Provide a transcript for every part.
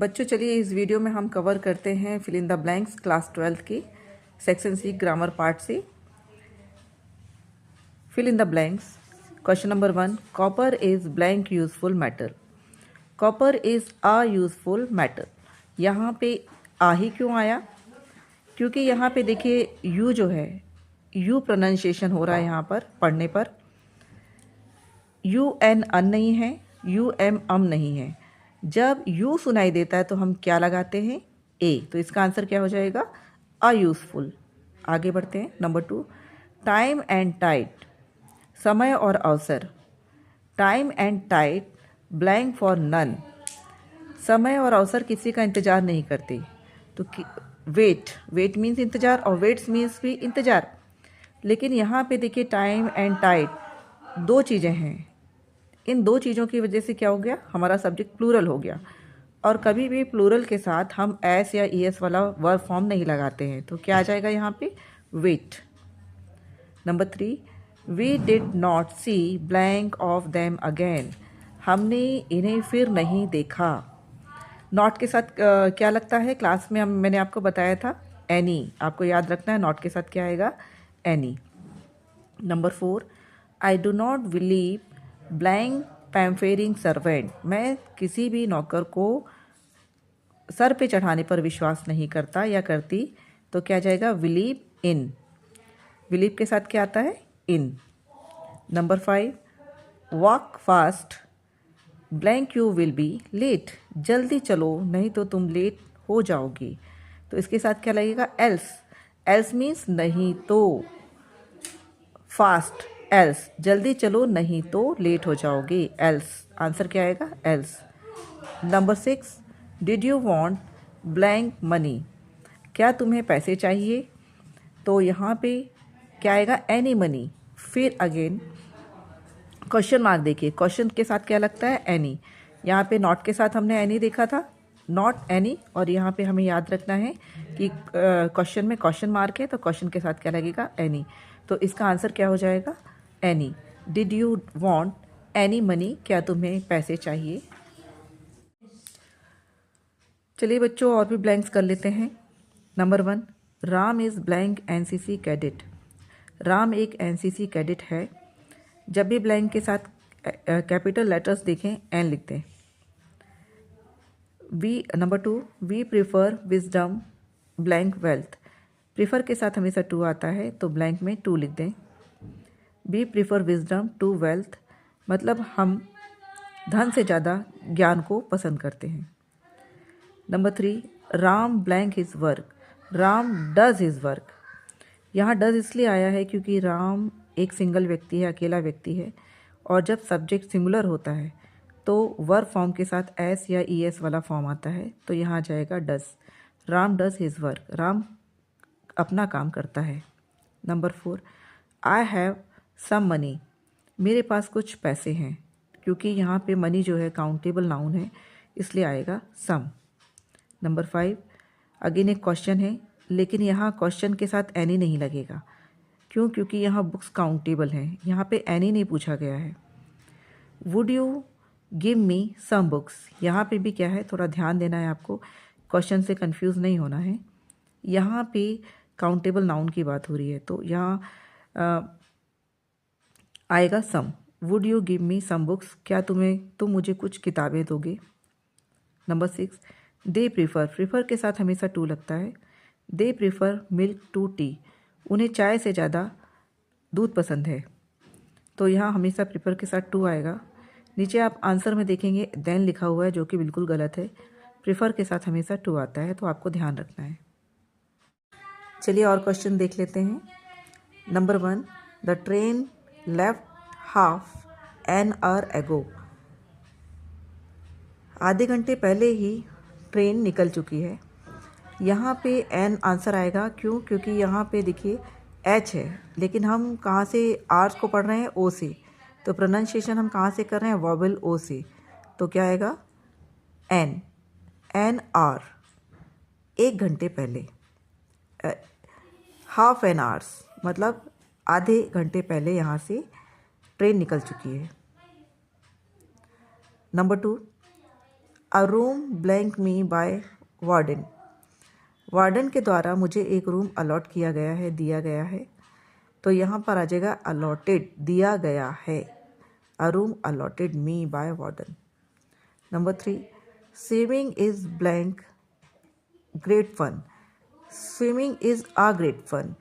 बच्चों चलिए इस वीडियो में हम कवर करते हैं fill in the blanks class 12 की सेक्शन सी ग्रामर पार्ट से। Fill in the blanks. Question number 1, copper is blank useful matter. Copper is a useful matter. यहाँ पे आ ही क्यों आया? क्योंकि यहाँ पे देखिए यू जो है, यू प्रोनाउंसिएशन हो रहा है यहाँ पर पढ़ने पर। यू एन अन नहीं है, यू एम अम नहीं है। जब यू सुनाई देता है तो हम क्या लगाते हैं? ए। तो इसका आंसर क्या हो जाएगा? अयूजफुल। आगे बढ़ते हैं। Number 2, time and tide. समय और अवसर। Time and tide blank for none. समय और अवसर किसी का इंतज़ार नहीं करते। तो वेट मीन्स इंतज़ार और वेट्स मीन्स भी इंतज़ार। लेकिन यहाँ पे देखिए टाइम एंड टाइड दो चीज़ें हैं। इन दो चीज़ों की वजह से क्या हो गया? हमारा सब्जेक्ट प्लूरल हो गया। और कभी भी प्लूरल के साथ हम एस या ईएस वाला वर्ब फॉर्म नहीं लगाते हैं। तो क्या आ जाएगा यहाँ पे? Wait. Number 3, we did not see blank of them again. हमने इन्हें फिर नहीं देखा। नॉट के साथ क्या लगता है? क्लास में मैंने आपको बताया था एनी। आपको याद रखना है नॉट के साथ क्या आएगा? Any. Number 4, I do not believe blank pampering servant. मैं किसी भी नौकर को सर पे चढ़ाने पर विश्वास नहीं करता या करती। तो क्या जाएगा? Believe in. बिलीव के साथ क्या आता है? In. Number 5, walk fast blank you will be late. जल्दी चलो नहीं तो तुम लेट हो जाओगी। तो इसके साथ क्या लगेगा? एल्स। एल्स मीन्स नहीं तो। फास्ट एल्स, जल्दी चलो नहीं तो लेट हो जाओगे। एल्स, आंसर क्या आएगा? Else. Number 6, did you want blank money. क्या तुम्हें पैसे चाहिए? तो यहाँ पे क्या आएगा? Any money. फिर अगेन क्वेश्चन मार्क देखिए, क्वेश्चन के साथ क्या लगता है? एनी। यहाँ पे नॉट के साथ हमने एनी देखा था, नॉट एनी। और यहाँ पे हमें याद रखना है कि क्वेश्चन में क्वेश्चन मार्क है तो क्वेश्चन के साथ क्या लगेगा? एनी। तो इसका आंसर क्या हो जाएगा? Any. Did you want any money. क्या तुम्हें पैसे चाहिए? चलिए बच्चों और भी ब्लैंक्स कर लेते हैं। Number 1, Ram is blank NCC cadet. Ram एक एनसीसी कैडेट है। जब भी ब्लैंक के साथ कैपिटल लेटर्स देखें एन लिखते हैं। Number 2, we prefer wisdom blank wealth. Prefer के साथ हमेशा टू आता है तो ब्लैंक में टू लिख दें। We prefer wisdom to wealth, मतलब हम धन से ज़्यादा ज्ञान को पसंद करते हैं। Number 3, Ram blank his work. Ram does his work. यहाँ डज इसलिए आया है क्योंकि राम एक सिंगल व्यक्ति है, अकेला व्यक्ति है। और जब सब्जेक्ट सिंगुलर होता है तो वर्ब फॉर्म के साथ एस या ईएस वाला फॉर्म आता है। तो यहाँ आ जाएगा does. Ram does his work, Ram अपना काम करता है। Number 4, I have some money. मेरे पास कुछ पैसे हैं। क्योंकि यहाँ पे मनी जो है काउंटेबल नाउन है इसलिए आएगा सम। नंबर 5, अगेन एक क्वेश्चन है लेकिन यहाँ क्वेश्चन के साथ एनी नहीं लगेगा। क्यों? क्योंकि यहाँ बुक्स काउंटेबल हैं, यहाँ पे एनी नहीं पूछा गया है। Would you give me some books. यहाँ पे भी क्या है, थोड़ा ध्यान देना है आपको, क्वेश्चन से कंफ्यूज नहीं होना है। यहाँ पे काउंटेबल नाउन की बात हो रही है तो यहाँ आएगा some. Would you give me some books. क्या तुम मुझे कुछ किताबें दोगे? Number 6, they prefer. प्रीफर के साथ हमेशा टू लगता है। They prefer milk to tea. उन्हें चाय से ज़्यादा दूध पसंद है। तो यहाँ हमेशा प्रीफर के साथ टू आएगा। नीचे आप आंसर में देखेंगे देन लिखा हुआ है जो कि बिल्कुल गलत है। प्रीफर के साथ हमेशा टू आता है तो आपको ध्यान रखना है। चलिए और क्वेश्चन देख लेते हैं। Number 1, the train left half an hour एगो। आधे घंटे पहले ही ट्रेन निकल चुकी है। यहाँ पे एन आंसर आएगा। क्यों? क्योंकि यहाँ पे देखिए एच है लेकिन हम कहाँ से आर्स को पढ़ रहे हैं? ओ से। तो प्रोनाउंसिएशन हम कहाँ से कर रहे हैं? वॉवेल ओ से। तो क्या आएगा? एन। एन आर, एक घंटे पहले। हाफ एन आवर्स मतलब आधे घंटे पहले यहाँ से ट्रेन निकल चुकी है। Number 2, a room blank me by warden. Warden के द्वारा मुझे एक रूम अलॉट किया गया है, दिया गया है। तो यहाँ पर आ जाएगा अलॉटेड, दिया गया है। A room allotted me by warden. Number 3, swimming is blank great fun. Swimming is a great fun.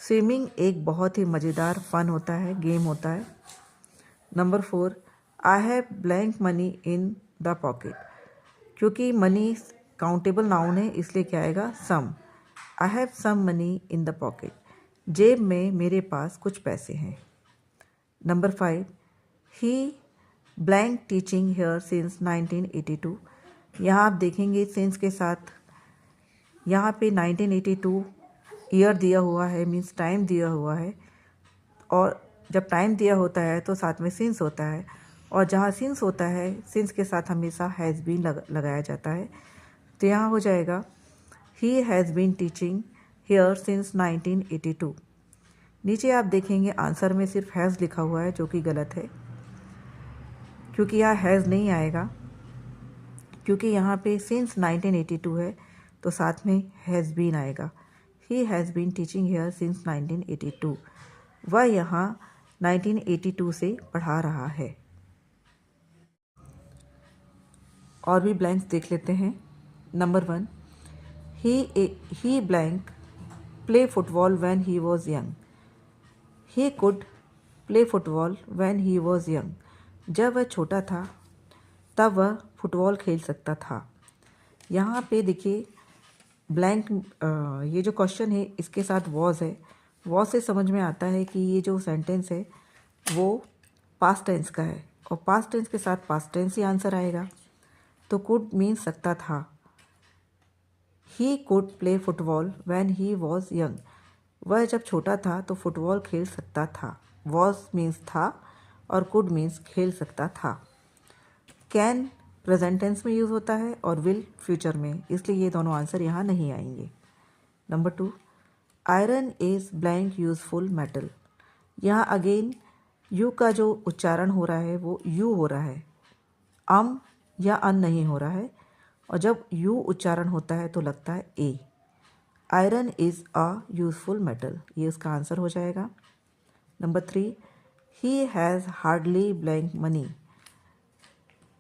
Swimming एक बहुत ही मज़ेदार फन होता है, गेम होता है। Number 4, I have blank money in the pocket. क्योंकि मनी काउंटेबल नाउन है इसलिए क्या आएगा, some. I have some money in the pocket. जेब में मेरे पास कुछ पैसे हैं। Number 5, he blank teaching here since 1982। यहाँ आप देखेंगे सिंस के साथ यहाँ पे 1982 ईयर दिया हुआ है, मीन्स टाइम दिया हुआ है। और जब टाइम दिया होता है तो साथ में सिंस होता है, और जहाँ सिंस होता है सिंस के साथ हमेशा हैज़ बीन लगाया जाता है। तो यहाँ हो जाएगा he has been teaching here since 1982। नीचे आप देखेंगे आंसर में सिर्फ हैज़ लिखा हुआ है, जो कि गलत है, क्योंकि यहाँ हैज़ नहीं आएगा। क्योंकि यहाँ पे सिंस 1982 है तो साथ में हैज़ बीन आएगा। He has been teaching here since 1982। वह यहाँ 1982 से पढ़ा रहा है। और भी ब्लैंक्स देख लेते हैं। Number 1, he blank play football when he was young. He could play football when he was young. जब वह छोटा था तब वह फुटबॉल खेल सकता था। यहाँ पे देखिए ब्लैंक, ये जो क्वेश्चन है इसके साथ वॉज है। वॉज से समझ में आता है कि ये जो सेंटेंस है वो पास्ट टेंस का है, और पास्ट टेंस के साथ पास्ट टेंस ही आंसर आएगा। तो कुड मीन्स सकता था। He could play football when he was young. वह जब छोटा था तो फुटबॉल खेल सकता था। वॉज मीन्स था और कुड मीन्स खेल सकता था। कैन प्रेजेंट टेंस में यूज़ होता है और विल फ्यूचर में, इसलिए ये दोनों आंसर यहाँ नहीं आएंगे। Number 2, iron is blank useful metal. यहाँ अगेन यू का जो उच्चारण हो रहा है वो यू हो रहा है, या अन नहीं हो रहा है। और जब यू उच्चारण होता है तो लगता है a. Iron is a useful metal, ये उसका आंसर हो जाएगा। Number 3, he has hardly blank money.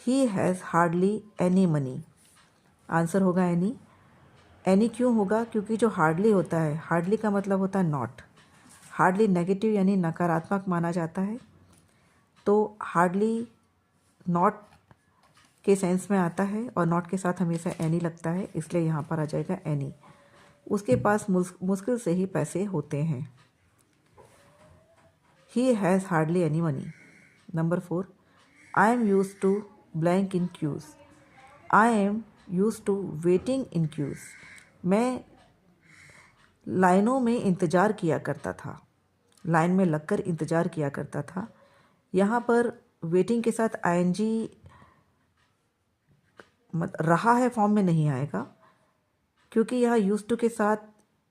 He has hardly any money, answer होगा एनी। एनी क्यों होगा, क्योंकि जो हार्डली होता है, हार्डली का मतलब होता है नॉट। हार्डली नेगेटिव यानी नकारात्मक माना जाता है, तो हार्डली नॉट के सेंस में आता है और नॉट के साथ हमेशा एनी लगता है, इसलिए यहाँ पर आ जाएगा एनी। उसके पास मुश्किल से ही पैसे होते हैं। He has hardly any money. Number 4, I am used to blank in queues. I am used to waiting in queues. मैं लाइनों में इंतज़ार किया करता था, लाइन में लगकर इंतज़ार किया करता था। यहाँ पर वेटिंग के साथ आईएनजी रहा है फॉर्म में नहीं आएगा, क्योंकि यहाँ यूज टू के साथ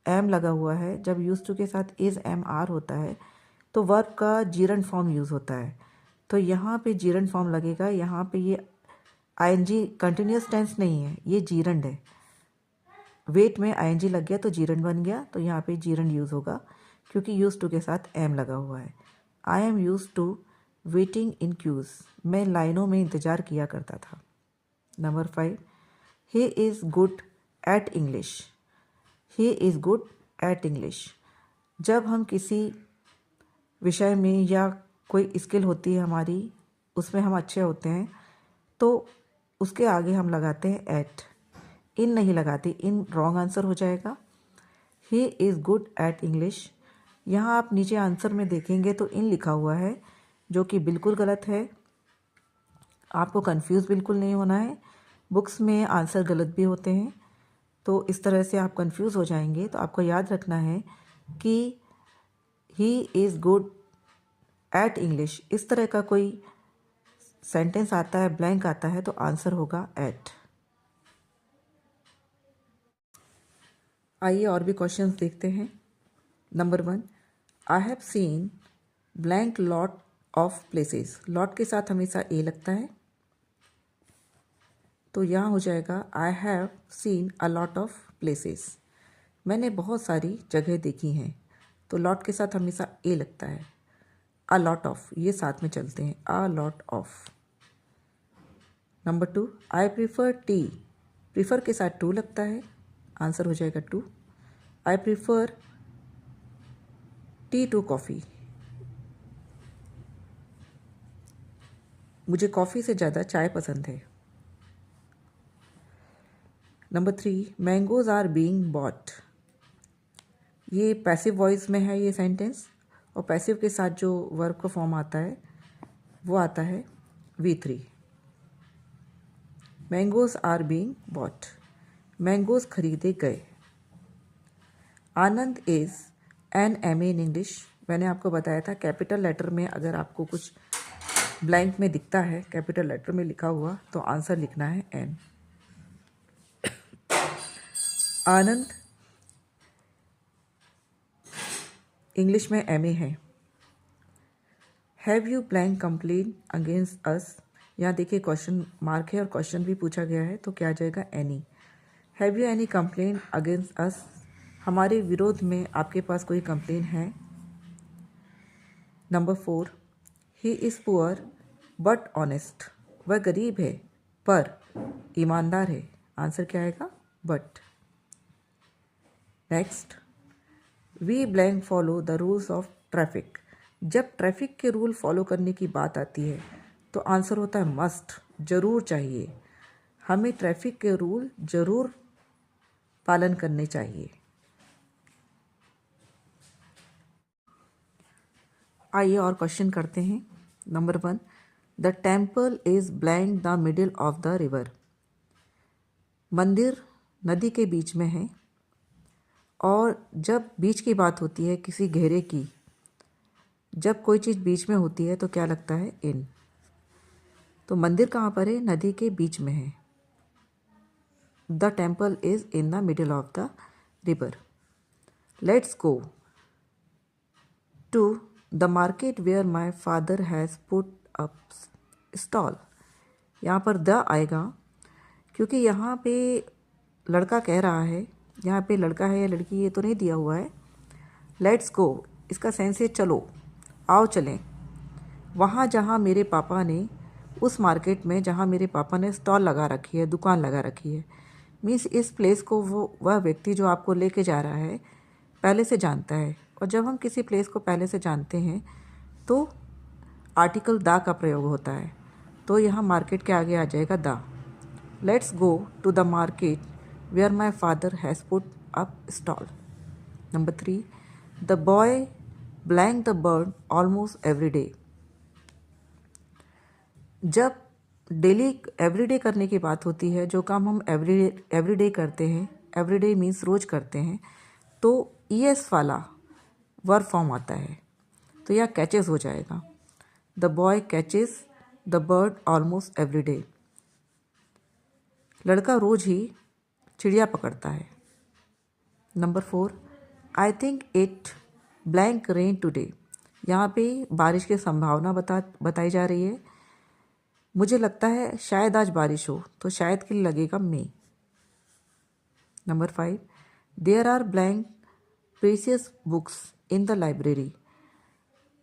एम लगा हुआ है। जब यूज टू के साथ इज़ एम आर होता है तो वर्ब का जीरंड फॉर्म यूज़ होता है, तो यहाँ पे जीरंड फॉर्म लगेगा। यहाँ पे ये आईएनजी कंटिन्यूस टेंस नहीं है, ये जीरंड है। वेट में आईएनजी लग गया तो जीरंड बन गया, तो यहाँ पे जीरंड यूज़ होगा क्योंकि यूज टू के साथ एम लगा हुआ है। I am used to waiting in queues. मैं लाइनों में इंतज़ार किया करता था। Number 5, he is good at English. He is good at English. जब हम किसी विषय में या कोई स्किल होती है हमारी, उसमें हम अच्छे होते हैं तो उसके आगे हम लगाते हैं एट, इन नहीं लगाते। इन रॉन्ग आंसर हो जाएगा। ही इज़ गुड एट इंग्लिश। यहाँ आप नीचे आंसर में देखेंगे तो इन लिखा हुआ है, जो कि बिल्कुल गलत है। आपको कंफ्यूज बिल्कुल नहीं होना है, बुक्स में आंसर गलत भी होते हैं, तो इस तरह से आप कंफ्यूज हो जाएंगे। तो आपको याद रखना है कि ही इज़ गुड एट इंग्लिश, इस तरह का कोई सेंटेंस आता है, ब्लैंक आता है, तो आंसर होगा एट। आइए और भी क्वेश्चंस देखते हैं। Number 1, I have seen blank lot of places. Lot के साथ हमेशा ए लगता है। तो यहाँ हो जाएगा I have seen a lot of places. मैंने बहुत सारी जगह देखी हैं। तो लॉट के साथ हमेशा ए लगता है। अ लॉट ऑफ, ये साथ में चलते हैं, a lot of. Number 2, I prefer tea. Prefer के साथ टू लगता है, आंसर हो जाएगा 2। I prefer tea to coffee. मुझे कॉफ़ी से ज़्यादा चाय पसंद है। Number 3, mangoes are being bought. ये पैसिव वॉइस में है ये सेंटेंस, और पैसिव के साथ जो वर्ब का फॉर्म आता है वो आता है V3। Mangoes are being bought, mangoes खरीदे गए। Anand is an MA in English. मैंने आपको बताया था कैपिटल लेटर में अगर आपको कुछ ब्लैंक में दिखता है कैपिटल लेटर में लिखा हुआ तो आंसर लिखना है एन। आनंद इंग्लिश में MA है। Have you blank complain against अस। यहाँ देखिए क्वेश्चन मार्क है और क्वेश्चन भी पूछा गया है तो क्या आ जाएगा any. Have you any complain against us, हमारे विरोध में आपके पास कोई कंप्लेन है। Number 4, he is poor but honest. वह गरीब है पर ईमानदार है, आंसर क्या आएगा but. Next, we blank follow the rules of traffic. जब ट्रैफिक के रूल फॉलो करने की बात आती है तो आंसर होता है मस्ट, ज़रूर चाहिए। हमें ट्रैफिक के रूल ज़रूर पालन करने चाहिए। आइए और क्वेश्चन करते हैं। Number 1, the temple is blank the middle of the river. मंदिर नदी के बीच में है, और जब बीच की बात होती है किसी घेरे की, जब कोई चीज़ बीच में होती है तो क्या लगता है इन। तो मंदिर कहाँ पर है, नदी के बीच में है। The temple is in the middle of the river. Let's go to the market where my father has put up stall. यहाँ पर द आएगा क्योंकि यहाँ पे लड़का कह रहा है, यहाँ पे लड़का है या लड़की ये तो नहीं दिया हुआ है। लेट्स गो, इसका सेंस है चलो, आओ चलें वहाँ जहाँ मेरे पापा ने, उस मार्केट में जहाँ मेरे पापा ने स्टॉल लगा रखी है, दुकान लगा रखी है। मीन्स इस प्लेस को वह व्यक्ति जो आपको लेके जा रहा है पहले से जानता है, और जब हम किसी प्लेस को पहले से जानते हैं तो आर्टिकल द का प्रयोग होता है। तो यहाँ मार्केट के आगे आ जाएगा the. Let's go to the market where my father has put up stall. Number 3, the boy blank the bird almost every day. जब डेली एवरीडे करने की बात होती है, जो काम हम एवरीडे करते हैं, एवरीडे मीन्स रोज करते हैं, तो ES वाला वर्ब फॉर्म आता है, तो यह कैचेस हो जाएगा। The boy catches the bird almost every day. लड़का रोज ही चिड़िया पकड़ता है। Number 4, I think it blank rain today. यहाँ पे बारिश की संभावना बताई जा रही है। मुझे लगता है शायद आज बारिश हो, तो शायद के लिए लगेगा may. Number 5, there are blank precious books in the library.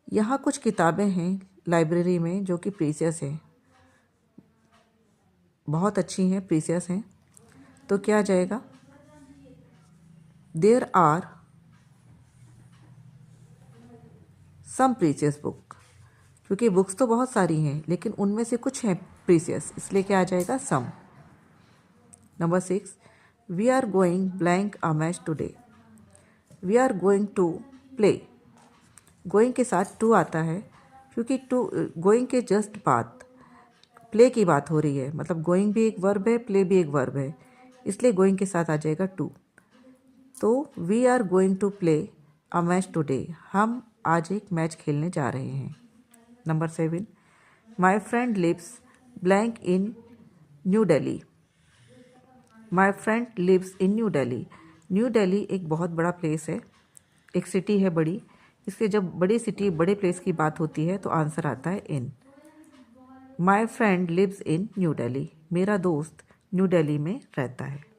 यहाँ कुछ किताबें हैं लाइब्रेरी में जो कि प्रीशियस हैं, बहुत अच्छी हैं, प्रीशियस हैं, तो क्या आ जाएगा there are some precious book. क्योंकि बुक्स तो बहुत सारी हैं लेकिन उनमें से कुछ हैं प्रीशियस, इसलिए क्या आ जाएगा some. Number 6, we are going blank a match today. We are going to play. Going के साथ टू आता है क्योंकि गोइंग के जस्ट बाद प्ले की बात हो रही है, मतलब गोइंग भी एक वर्ब है, प्ले भी एक वर्ब है, इसलिए गोइंग के साथ आ जाएगा टू। तो we are going to play a match today, हम आज एक मैच खेलने जा रहे हैं। Number 7, my friend lives blank in new Delhi. My friend lives in new Delhi. New Delhi एक बहुत बड़ा प्लेस है, एक सिटी है बड़ी, इसलिए जब बड़ी सिटी बड़े प्लेस की बात होती है तो आंसर आता है in. My friend lives in new Delhi. मेरा दोस्त न्यू दिल्ली में रहता है।